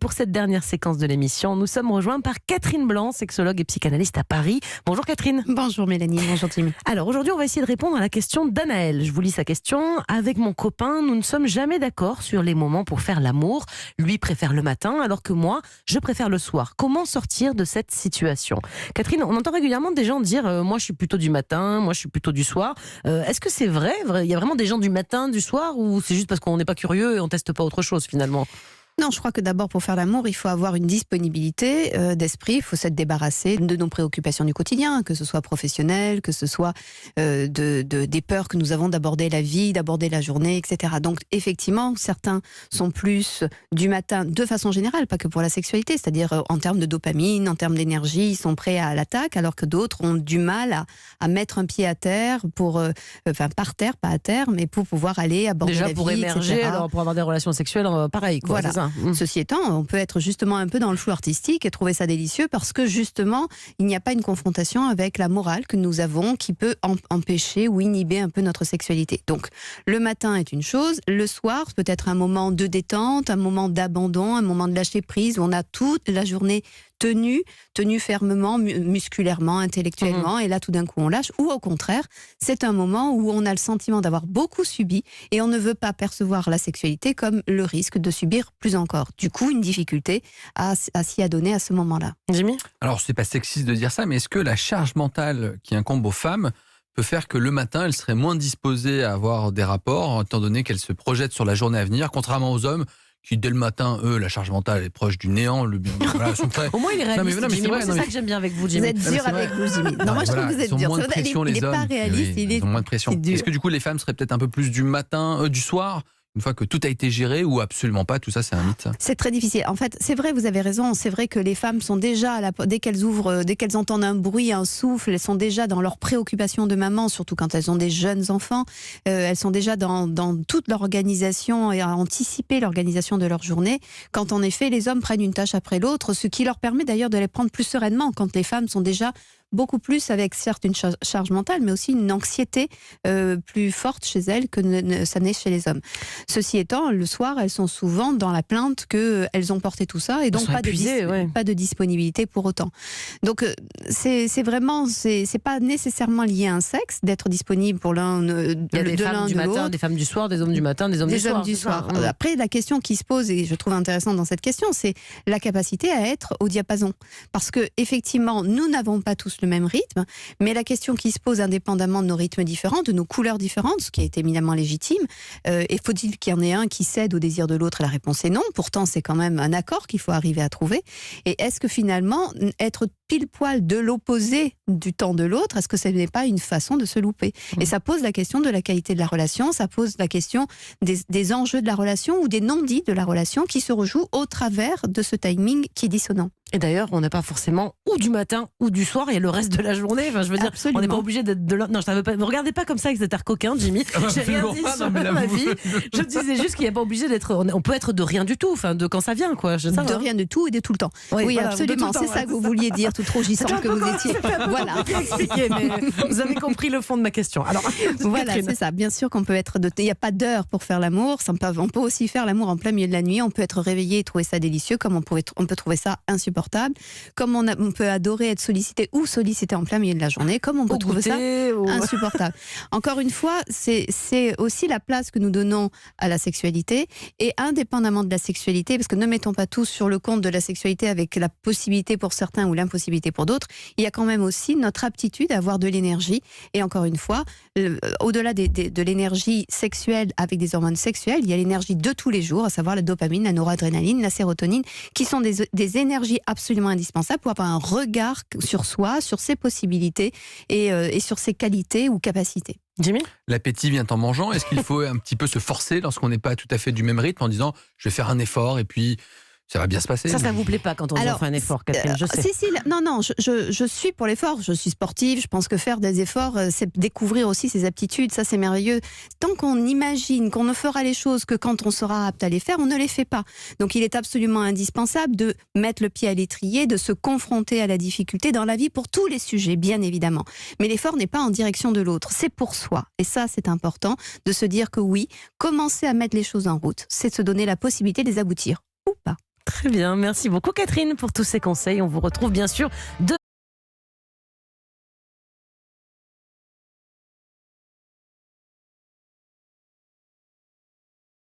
pour cette dernière séquence de l'émission, nous sommes rejoints par Catherine Blanc, sexologue et psychanalyste à Paris. Bonjour Catherine. Bonjour Mélanie, bonjour Tim. Alors aujourd'hui, on va essayer de répondre à la question d'Anaël. Je vous lis sa question. Avec mon copain, nous ne sommes jamais d'accord sur les moments pour faire l'amour. Lui préfère le matin, alors que moi, je préfère le soir. Comment sortir de cette situation ? Catherine, on entend régulièrement des gens dire moi je suis plutôt du matin, moi je suis plutôt du soir. Est-ce que c'est vrai ? Il y a vraiment des gens du matin, du soir, ou c'est juste parce qu'on n'est pas curieux et on teste pas autre chose finalement ? Non, je crois que d'abord, pour faire l'amour, il faut avoir une disponibilité d'esprit. Il faut s'être débarrassé de nos préoccupations du quotidien, que ce soit professionnel, que ce soit des peurs que nous avons d'aborder la vie, d'aborder la journée, etc. Donc, effectivement, certains sont plus du matin, de façon générale, pas que pour la sexualité, c'est-à-dire en termes de dopamine, en termes d'énergie, ils sont prêts à l'attaque, alors que d'autres ont du mal à mettre un pied à terre, par terre, pas à terre, mais pour pouvoir aller aborder la vie, déjà pour émerger, etc. alors pour avoir des relations sexuelles, pareil, quoi. Voilà. C'est ça. Ceci étant, on peut être justement un peu dans le flou artistique et trouver ça délicieux parce que justement, il n'y a pas une confrontation avec la morale que nous avons qui peut empêcher ou inhiber un peu notre sexualité. Donc, le matin est une chose, le soir peut être un moment de détente, un moment d'abandon, un moment de lâcher prise où on a toute la journée tenue fermement, musculairement, intellectuellement, et là tout d'un coup on lâche, ou au contraire, c'est un moment où on a le sentiment d'avoir beaucoup subi et on ne veut pas percevoir la sexualité comme le risque de subir plus encore. Du coup, une difficulté à s'y adonner à ce moment-là. Jimmy ? Alors, c'est pas sexiste de dire ça, mais est-ce que la charge mentale qui incombe aux femmes peut faire que le matin, elles seraient moins disposées à avoir des rapports, étant donné qu'elles se projettent sur la journée à venir, contrairement aux hommes qui, dès le matin, eux, la charge mentale est proche du néant. Voilà, sont prêts. Au moins, il est réaliste. Non, mais Jimmy. c'est vrai, c'est ça que j'aime bien avec vous, Jimmy. Vous êtes dur avec vous, Jimmy. Non, moi je trouve que vous êtes dur. Ils ont moins de pression, Il les n'est hommes. pas réaliste, Ils ont moins de pression. Est-ce que du coup, les femmes seraient peut-être un peu plus du matin, du soir, une fois que tout a été géré, ou absolument pas, tout ça c'est un mythe? C'est très difficile. En fait, c'est vrai, vous avez raison, c'est vrai que les femmes sont déjà, dès qu'elles entendent un bruit, un souffle, elles sont déjà dans leurs préoccupations de maman, surtout quand elles ont des jeunes enfants, elles sont déjà dans toute l'organisation et à anticiper l'organisation de leur journée, quand en effet les hommes prennent une tâche après l'autre, ce qui leur permet d'ailleurs de les prendre plus sereinement, quand les femmes sont déjà beaucoup plus avec certes une charge mentale, mais aussi une anxiété plus forte chez elles que ça n'est chez les hommes. Ceci étant, le soir, elles sont souvent dans la plainte qu'elles ont porté tout ça et donc pas de disponibilité pour autant. Donc c'est pas nécessairement lié à un sexe d'être disponible pour l'un de l'autre. Il y a des femmes du matin, des femmes du soir, des hommes du matin, des hommes du soir. Après, la question qui se pose, et je trouve intéressante dans cette question, c'est la capacité à être au diapason. Parce que effectivement, nous n'avons pas tous le même rythme, mais la question qui se pose indépendamment de nos rythmes différents, de nos couleurs différentes, ce qui est éminemment légitime, et faut-il qu'il y en ait un qui cède au désir de l'autre? La réponse est non. Pourtant, c'est quand même un accord qu'il faut arriver à trouver. Et est-ce que finalement, être pile poil de l'opposé du temps de l'autre, est-ce que ce n'est pas une façon de se louper? Et ça pose la question de la qualité de la relation, ça pose la question des enjeux de la relation ou des non-dits de la relation qui se rejouent au travers de ce timing qui est dissonant. Et d'ailleurs, on n'a pas forcément ou du matin ou du soir, il y a le reste de la journée. Enfin, je veux dire, absolument. On n'est pas obligé d'être de l'autre. Non, je ne pas. Ne regardez pas comme ça avec cet air coquin, Jimmy. J'ai rien dit sur ma vie. Je disais juste qu'il n'y a pas obligé d'être. On peut être de rien du tout, enfin, de quand ça vient, quoi. De rien du tout et de tout le temps. Oui, voilà, absolument. C'est ça que vous vouliez dire, tout rougissant que vous étiez. Voilà. Expliqué, mais vous avez compris le fond de ma question. Alors, voilà, c'est ça. Bien sûr qu'on peut être. Il n'y a pas d'heure pour faire l'amour. On peut aussi faire l'amour en plein milieu de la nuit. On peut être réveillé et trouver ça délicieux, comme on peut trouver ça insupportable. Comme on peut adorer être sollicité ou sollicité en plein milieu de la journée, comme on peut trouver ça insupportable. Encore une fois, c'est aussi la place que nous donnons à la sexualité, et indépendamment de la sexualité, parce que ne mettons pas tous sur le compte de la sexualité avec la possibilité pour certains ou l'impossibilité pour d'autres, il y a quand même aussi notre aptitude à avoir de l'énergie, et encore une fois, au-delà de l'énergie sexuelle avec des hormones sexuelles, il y a l'énergie de tous les jours, à savoir la dopamine, la noradrénaline, la sérotonine, qui sont des énergies absolument indispensables pour avoir un regard sur soi, sur ses possibilités et sur ses qualités ou capacités. Jimmy ? L'appétit vient en mangeant. Est-ce qu'il faut un petit peu se forcer lorsqu'on n'est pas tout à fait du même rythme en disant je vais faire un effort et puis ça va bien se passer? Ça vous plaît pas quand on fait un effort, Catherine, je sais. Non, je suis pour l'effort, je suis sportive, je pense que faire des efforts, c'est découvrir aussi ses aptitudes, ça c'est merveilleux. Tant qu'on imagine qu'on ne fera les choses que quand on sera apte à les faire, on ne les fait pas. Donc il est absolument indispensable de mettre le pied à l'étrier, de se confronter à la difficulté dans la vie pour tous les sujets, bien évidemment. Mais l'effort n'est pas en direction de l'autre, c'est pour soi. Et ça, c'est important de se dire que oui, commencer à mettre les choses en route, c'est se donner la possibilité de les aboutir ou pas. Très bien, merci beaucoup Catherine pour tous ces conseils. On vous retrouve bien sûr demain.